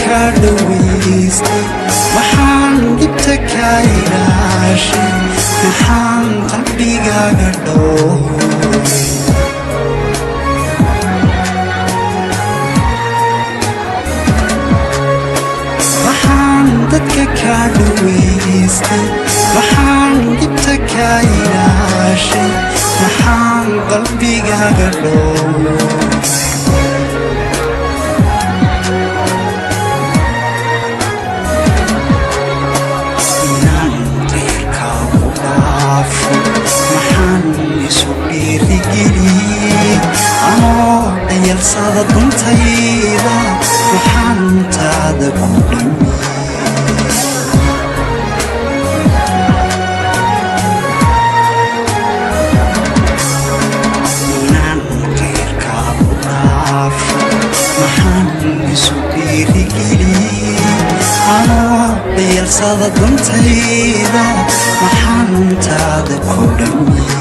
kadhawaystay waxaan dhibta ka ilaashay maxaan qalbigaaga dhowray waxaan dadka ka dhawaystay waxaan dhibta ka ilaashay maxaan qalbigaaga dhowray yalsada duntayda waxaan taada ku inaan qayrka u dhaafo maxaan isu dhiirigeliye anoo yalsada duntayda waxaan taada ku dhamiye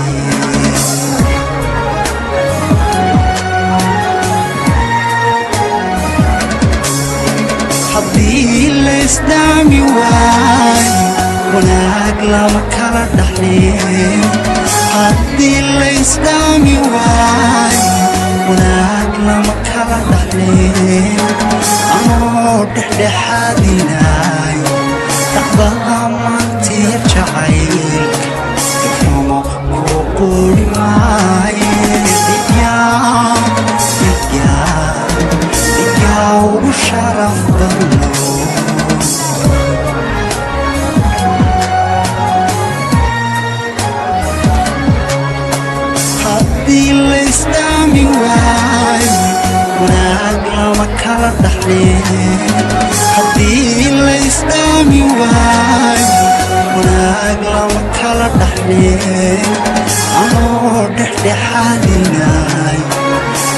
isdaami waayo wanaag lama kala dhaxleen haddii la isdaami waayo wanaag lama kala dhaxleen anoo dhexdhexaadinaayo dhacdada maantiya jacaylka ifnamo kuu quuri maaye dhigaa ugu sharaf badno isdaami waayo wanaag lama kala dhaxleen haddii la isdaami waayo wanaag lama kala dhaxleen anoo dhexdhexaadinaayo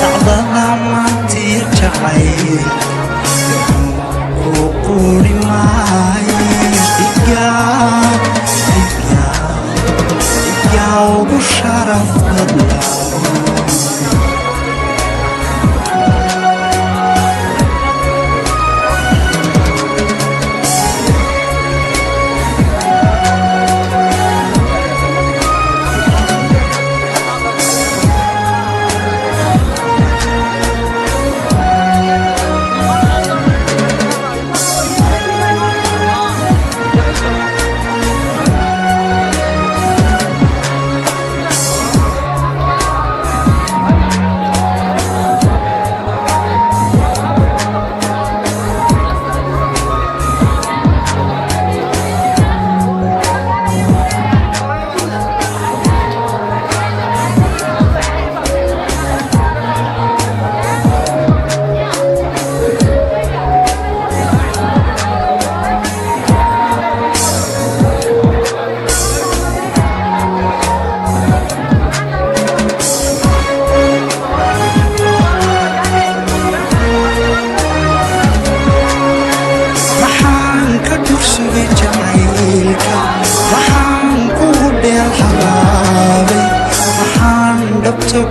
dhacdada maantiya jacayl kuu quuri maaye dhigaa ugu sharaf badna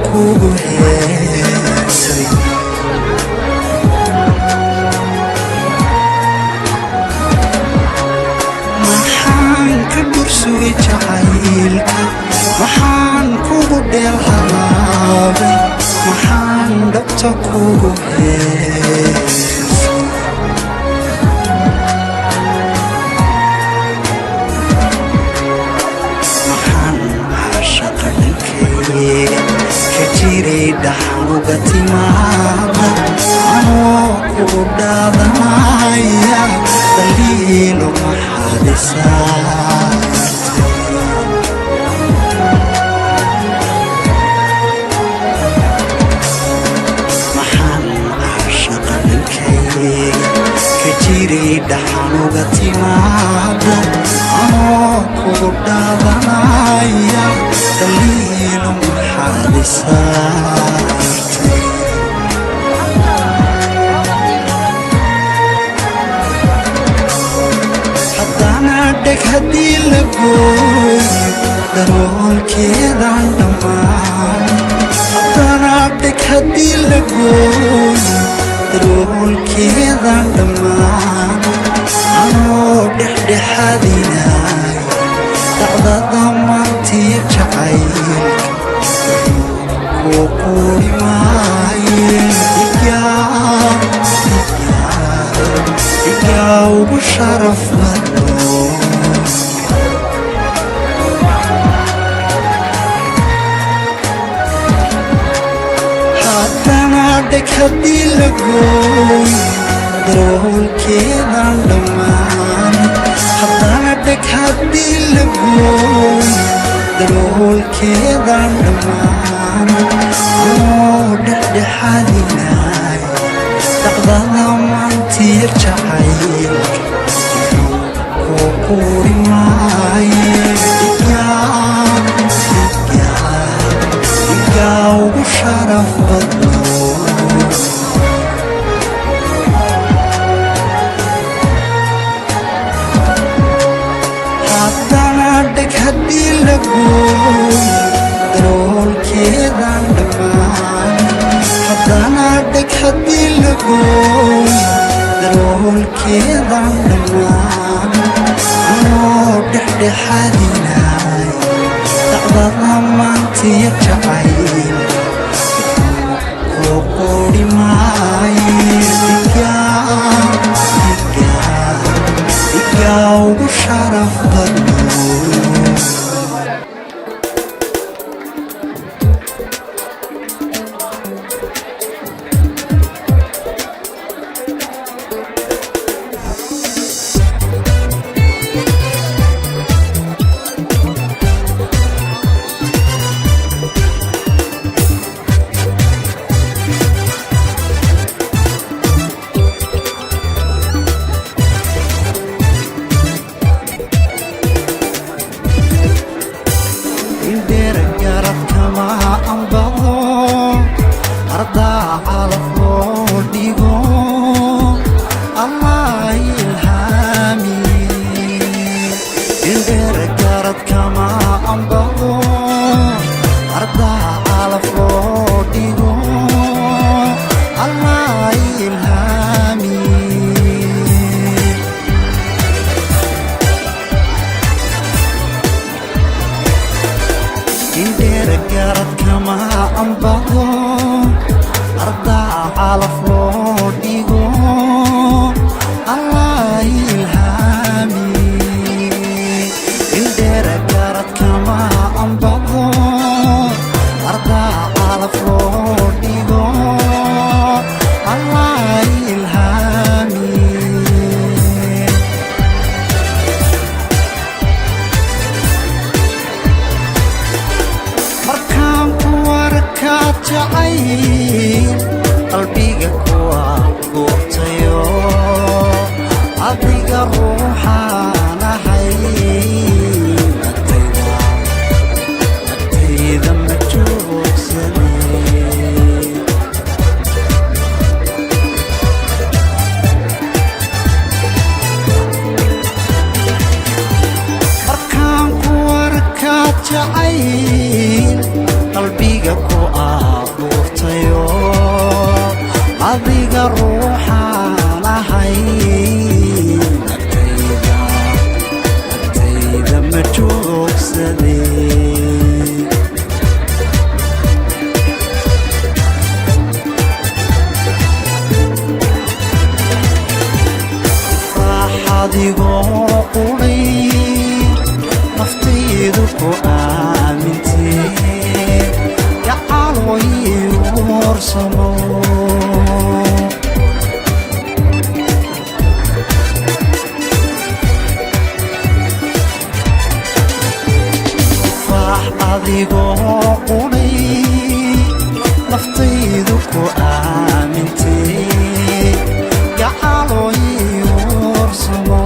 kugu heesay maxaan ka bursugay jacaylka maxaan kugu dheelhalaabay maxaan dhabta kugu heesay maxaan caashaqa dhankayga kajiri dhaxanuga timaada anoo ku dhaadanaya daliilo maxaad isaartay maxaan caashaqa dhankayga kajiri dhaxanuga timaada anoo ku dhaadanaya daliilo maxaad isaartay haddana dheg haddii la gooyo daroolkeedaan dhammaan haddana dheg haddii la gooyo daroolkeedan dhammaan anoo dhexdhexaadinay dhacdada maantiya jacaylka kuu quuri maayeen igaa ugu sharaf badno haddana dheg haddii la gooy daroolkeedan dhammaan haddana dheg haddii la gooy daroolkeedan dhammaan anoo dhexdhexaadinay dhacdada maantiya jacaylka kuu quuri maayeen igaa ugu sharaf badno haddana dheg haddii la gooy daroolkeedan dhammaan haddana dheg haddii la gooy daroolkeedan dhammaan anoo dhexdhexaadinay dhacdada maantiya jacaylka kuu quuri maayeen igaa ugu sharaf badno qalbiga kuwa goobtayo adiga ruuxaan ahay agtayda ma joogsane markaan ku arkaa jacayl qalbiga ku abuurtayo adiga ruuxaan ahay agtayda ma joogsane adigoo qudhay naftaydu ku aamintee gacaloy warsamo adigoo qudhay naftaydu ku aamintee gacaloy warsamo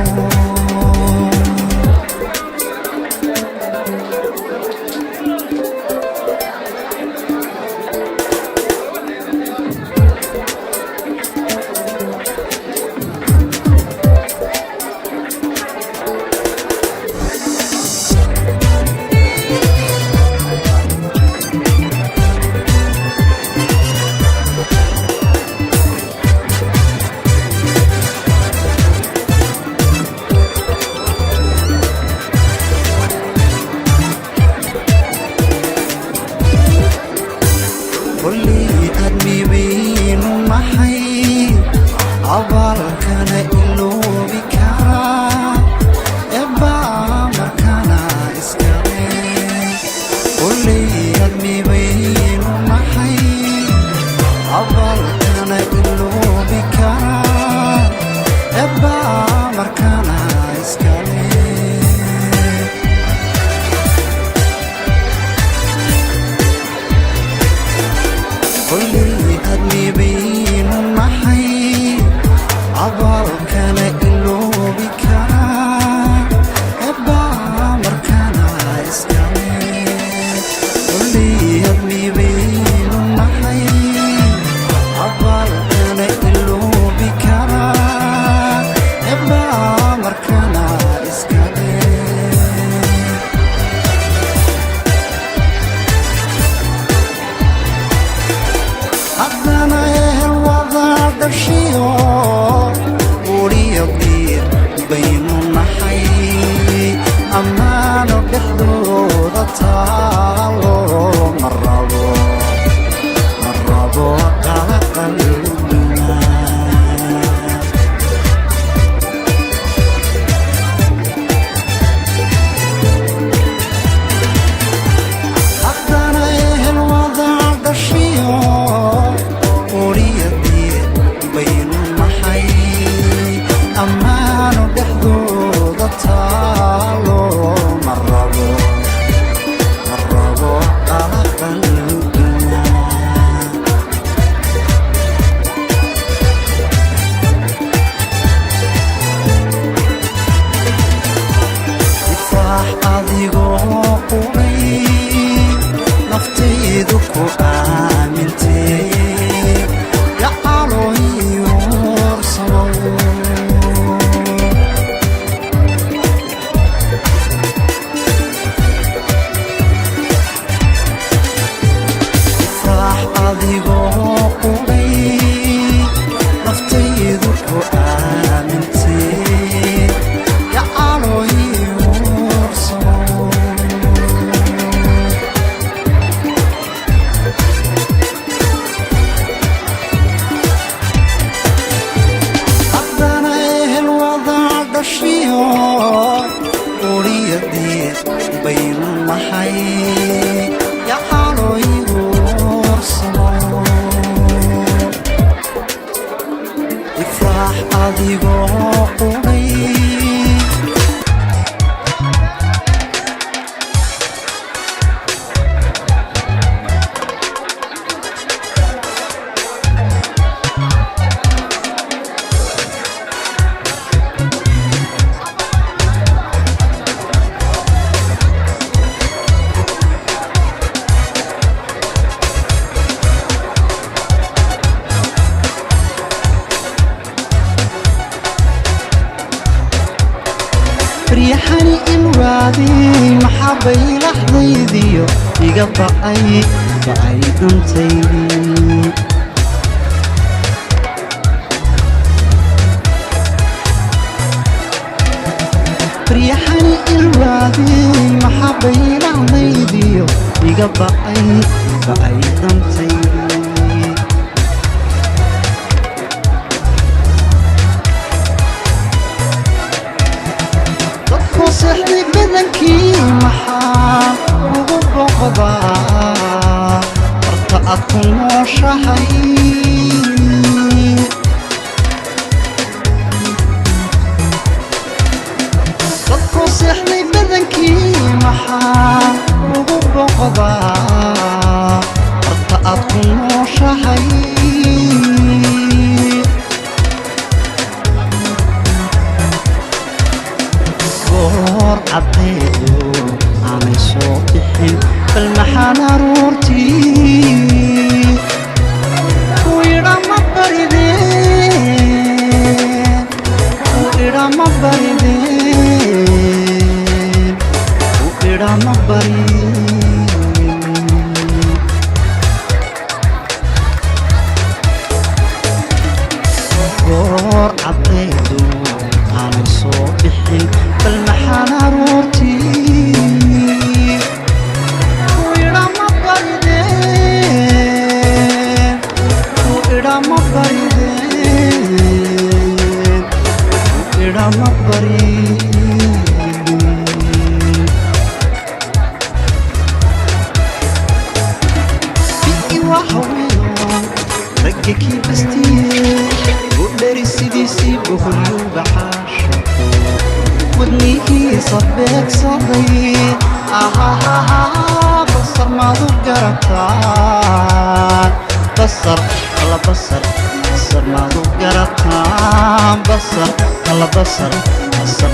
ku aamintee gacalo iyorsamo ifraax adigoo qudhay naftaydu ku aamintee gacalo iyorsamo وريدي بين المحي يا حالو يورسمو يفرح أديقو قولي ريحاني الوادي محبي لحظي ديو يقطع أي دمتيني ريحاني الوادي محبي لحظي ديو يقطع أي دمتيني صحني بدنكي محا وبقضا ارتأت وشحي صدق صحني بدنكي محا وبقضا ارتأت وشحي عطيتو عمي صوتي بالمحانة رورتي ويرا ما باردين ويرا ما باردين ويرا ما باردين غور عطيتو عمي صوتي بالمحانة رورتي ويرا ما باردين ويرا ما باردين ويرا ما باردين بيئي وحويلون رقكي بستيه وداري سيدي بهلو بحاشقو ودنيكي صبيك صديق بصر ما ذكرتان بصر الله بصر ما ذكرتان بصر الله بصر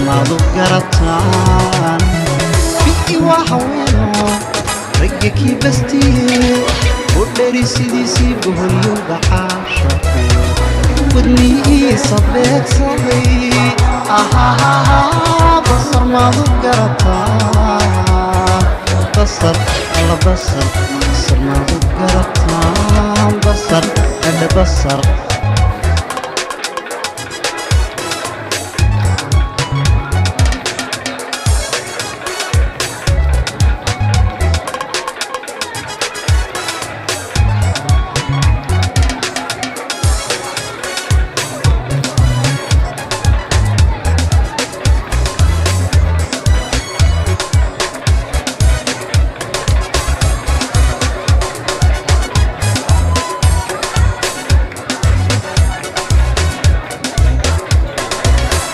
ما ذكرتان بيئي وحوينو رقكي بستيه وداري سيدي بهلو بحاشقو ودنيكي صبيك صديق بصر ما ذكرتان بصر الله بصر ما ذكرتان بصر أنا بصر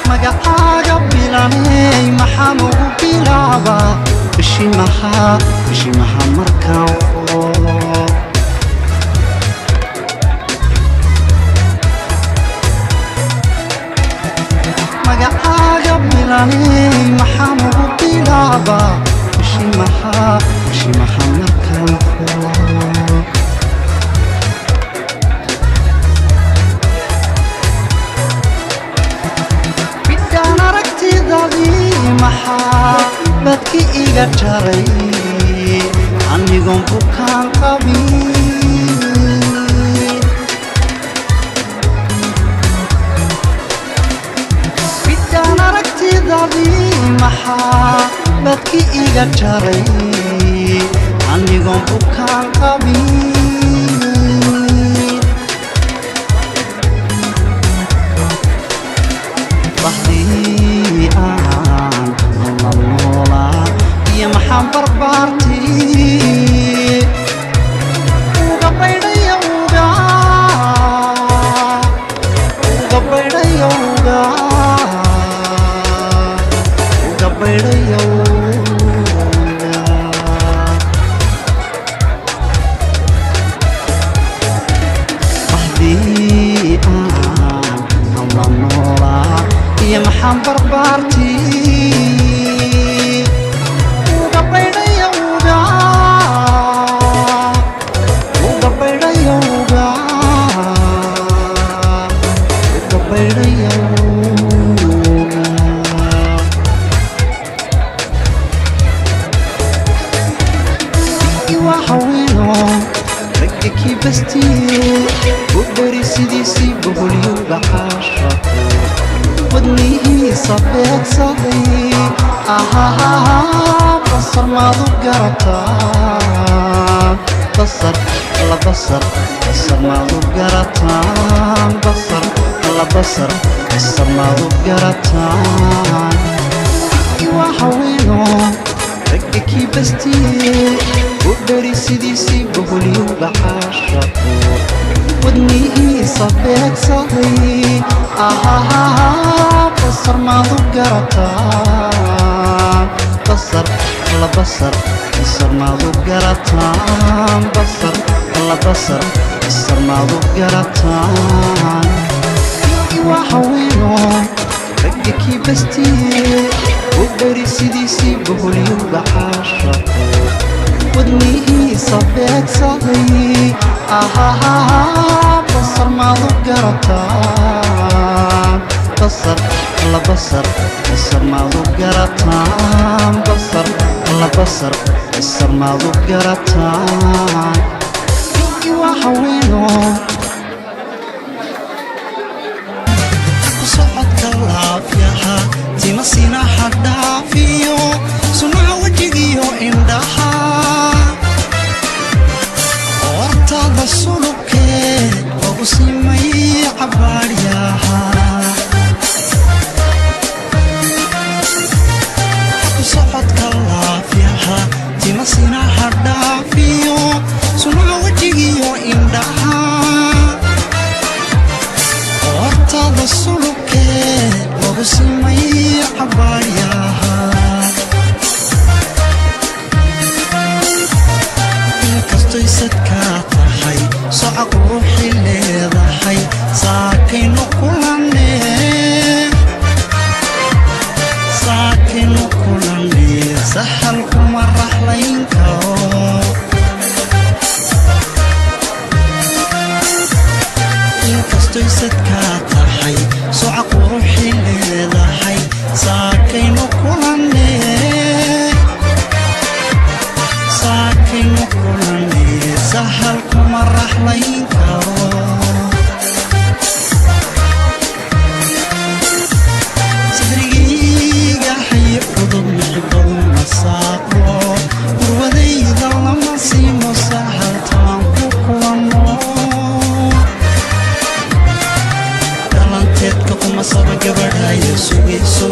magacaaga bilanay maxaan ugu bilaabaa bishii maxaa markaan furo magacaaga bilanay maxaan ugu bilaabaa bishii maxaa markaan furo maxabadki iga jaray anigoon bukaan qabin bidaan aragtidaadii maxabadki iga jaray anigoon bukaan qabin bahdii aan nolola iyo maxaan barbaartii uga baydhaya uga baydhaya uga baydhaya bahdii aan nolola iyo maxaan barbaartii uga baydhaya uga baydhaya uga baydhaya waa haweeno ragga kii bastiyo u dhari sidiisii boholyowga caashaqo wadnihiisa beegsaday basar maadu garataan basar maadu garataan basar maadu garataan waa haweeno ragga kii bastiye u dhari sidiisii boholyowga caashaqo wadnihiisa beegsaday basar maadu garataan basar maadu garataan basar maadu garataan waa haweeno ragga kii bastiye u dhari sidiisii boholyowga caashaqo wadnihiisa beegsaday basar maadu garataan basar maadu garataan basar maadu garataan waa haweeno socodka laafyaha tima sinaha dhaafiyo sunaha wejigiyo indhaha ortada sulubkee lagu simay cabaaryaha socodka laafyaha tima sinaha dhaafiyo sunaha wejigiyo indhaha ortada sulubkee lagu simay cabaaryaha inkastoy sadkaa tahay soca quruxi leedahay saakaynu kulanee sahal kuma raxlayn karo inkastoy sadkaa tahay soca quruxi leedahay saakaynu kulanee sahal kuma raxlayn karo sadrigayga xayi cudub mixibadu masaaqo gurwadayda lama siimo sahaltaan ku kulano dhalanteedka kuma saba gabadhaya sugayso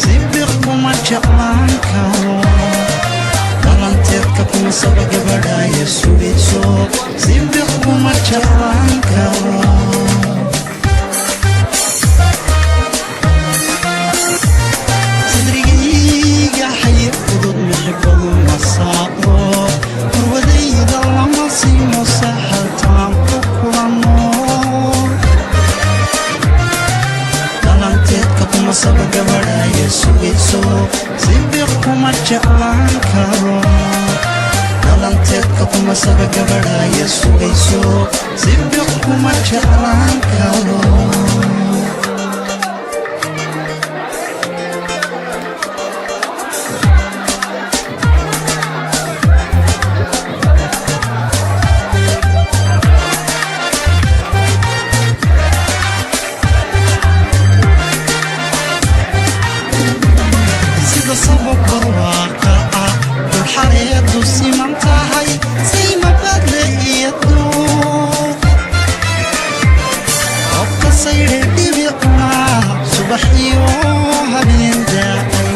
sibiq kuma jeclaan karo dhalanteedka kuma saba gabadhaya sugayso sibiq kuma jeclaan karo sadrigayga xayi cudud mixibadu masaaqo gurwadayda lama siimo sahaltaan ku kulano dhalanteedka kuma saba gabadhaya sugayso sibiq kuma jeclaan karo dhalanteedka kuma saba gabadhaya sugayso sibiq kuma jeclaan karo subaxiyo habeen daacay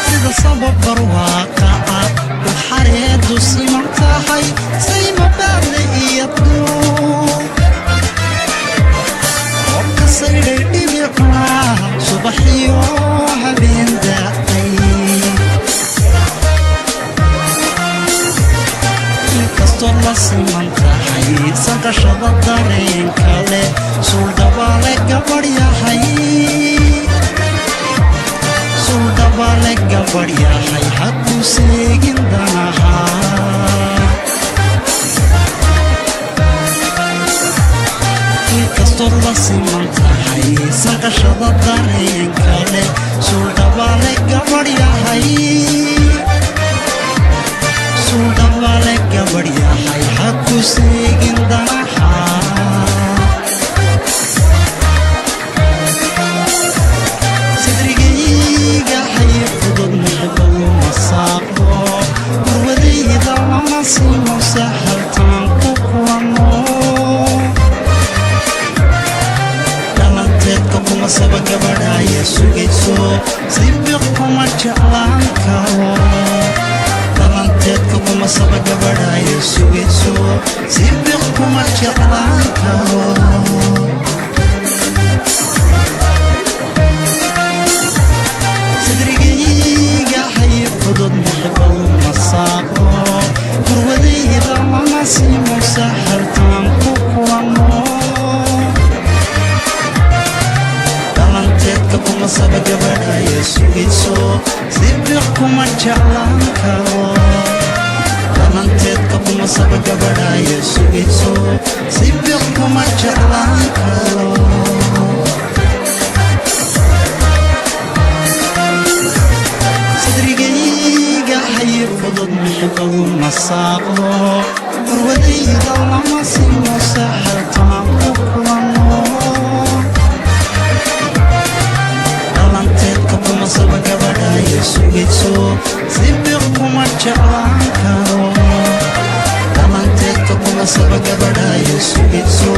sida sabab barwaaqa ah waxareedu siman tahay sayma baadle iyo duub oo ka saydhay dhibicna subaxiyo habeen daacay inkastoo la siman tahay sanqashada dareenka leh suuldhabaale gabadh yahay suuldhabaale gabadh yahay haku seegin danaha inkastoo la siman tahay sanqashada dareenka leh suuldhabaale gabadh yahay suuldhabaale gabadh yahay haku seegin danaha sidrigayga hay fudud muxbow masaaqdo gurwadayda lama siimo sahaltaan ku kulano dhalanteedka kuma saba gabadhaya sugayso sibiq kuma jeclaan karo dhalanteedka kuma saba gabadhaya sugayso sibiq kuma jeclaan karo sidrigayga hay fudud muxbow masaaqo gurwadayda lama siimo sahaltaan ku kulano dhalanteedka kuma saba gabadhaya sugayso sibiq kuma jeclaan karo dhalanteedka kuma saba gabadhaya sugayso sibiq kuma jeclaan karo sidrigayga hay fudud muxbow masaaqdo gurwadayda lama siimo sahaltaan ku kulano dhalanteedka kuma saba gabadhaya sugayso sibiq kuma jeclaan karo dhalanteedka kuma saba gabadhaya sugayso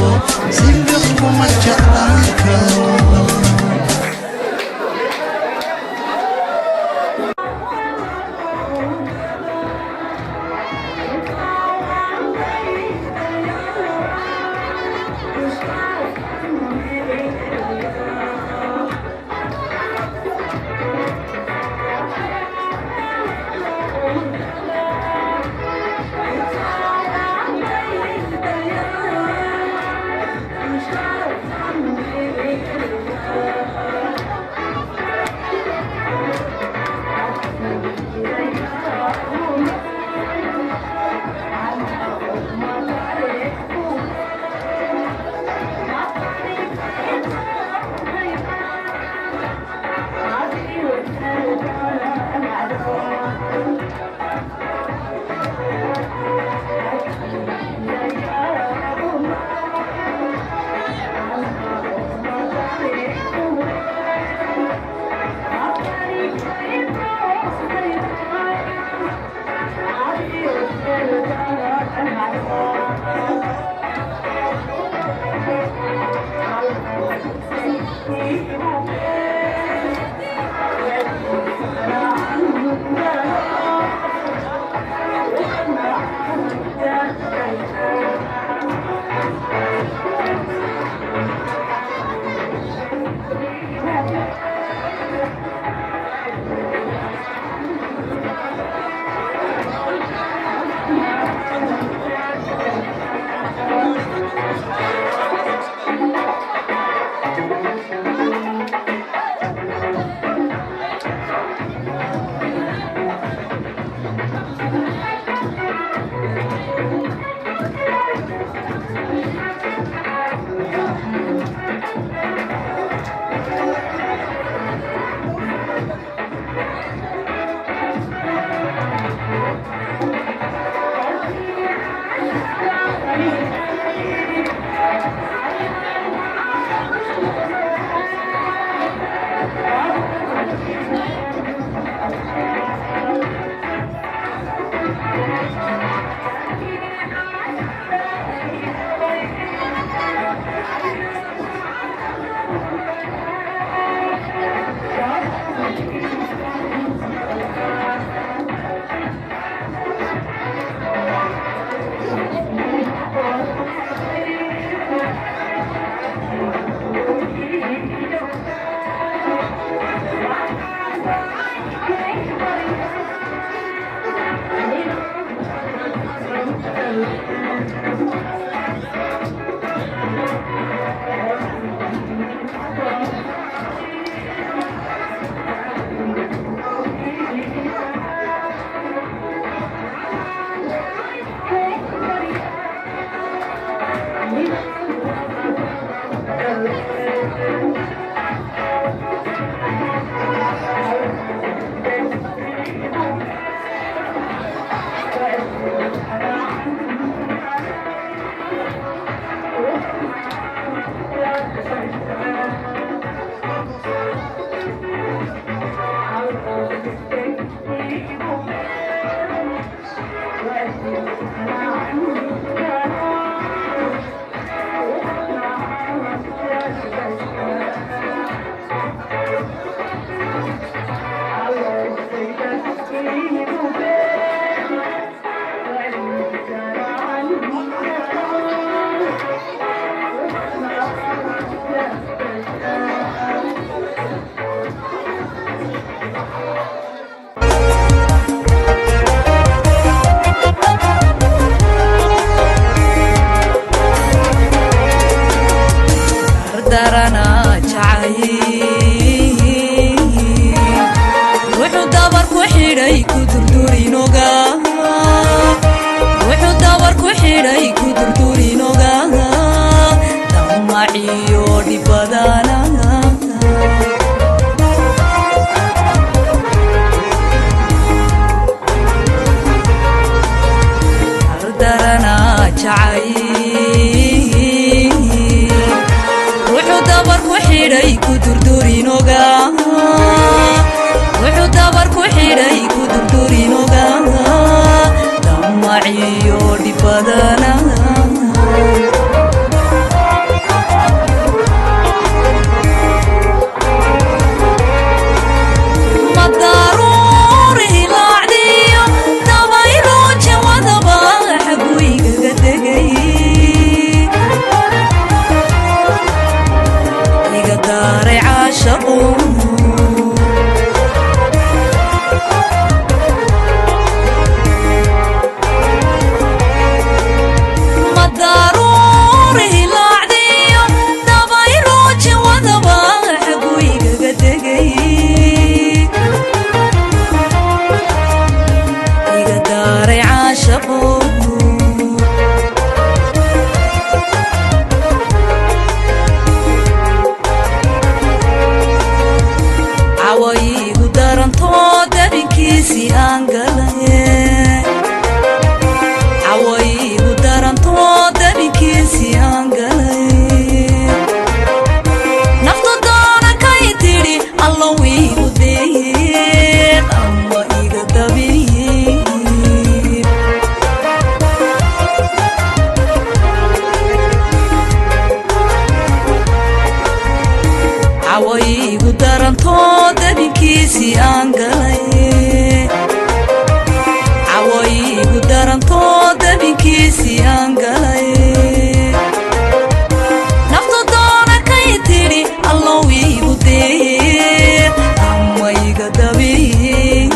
darana jacayl wuxuu dabar ku xidhay ku durdurinoga wuxuu dabar ku xidhay ku durdurinoga damaciyo dhibadana darana jacayl wuxuu dabar ku xidhay ku durdurinoga wuxuu dabar ku xidhay ku durdurinoga damaciyo dhibadana عوايق دارن تو دبنكيسي أنقلي عوايق دارن تو دبنكيسي أنقلي نفط دانا كاي تيري الله ويوديك عوايق دبنكيسي عوايق دارن تو دبنكيسي أنقلي عوايق دارن تو دبنكيسي أنقلي نفط دانا كاي تيري الله ويوديك عوايق دبنكيسي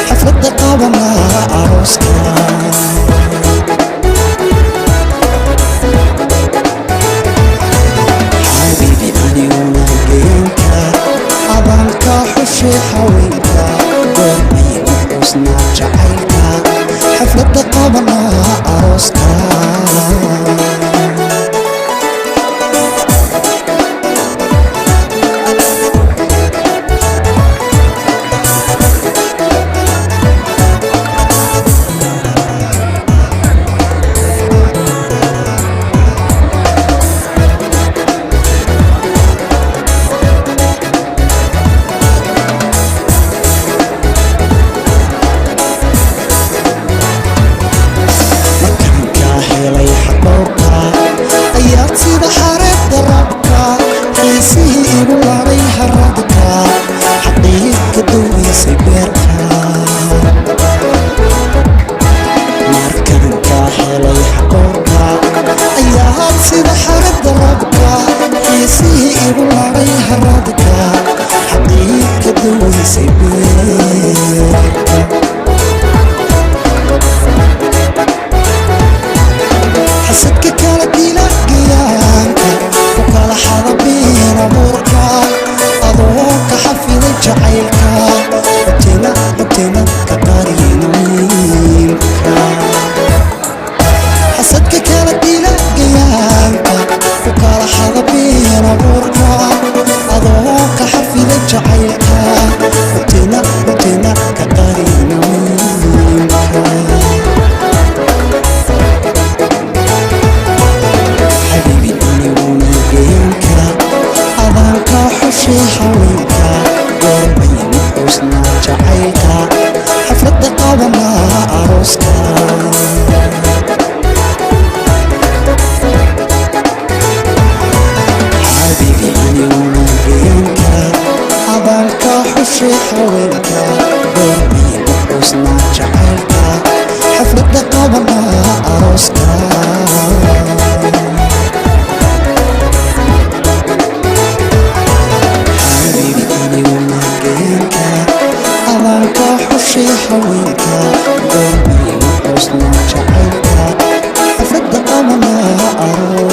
حفظ قابنا xusna jacaylka xafladda qabana arooska sida xareedda rabka xiisihii igu laray haradka xaqiiqka duwaysay beerka markaan kaa helay xaqoorka ayaad sida xareedda rabka xiisihii igu laray haradka xaqiiqka duwaysay beerka xasadka kala dila gayaanka ku kala xada been abuurka adoo ka xafiday jacaylka hotela ka qariinka xasadka kala dila gayaanka ku kala xada been abuurka adoo ka xafiday jacaylka hotela ka qariinka haweenka goormayna xusna jacaylka xafladda qabana arooska xabiibi aniguna gayanka abaanka xushay haweenka goormayna xusna jacaylka xafladda qabana arooska xushay haweenka goormayna xusna jacaylka xafladda qabana arooska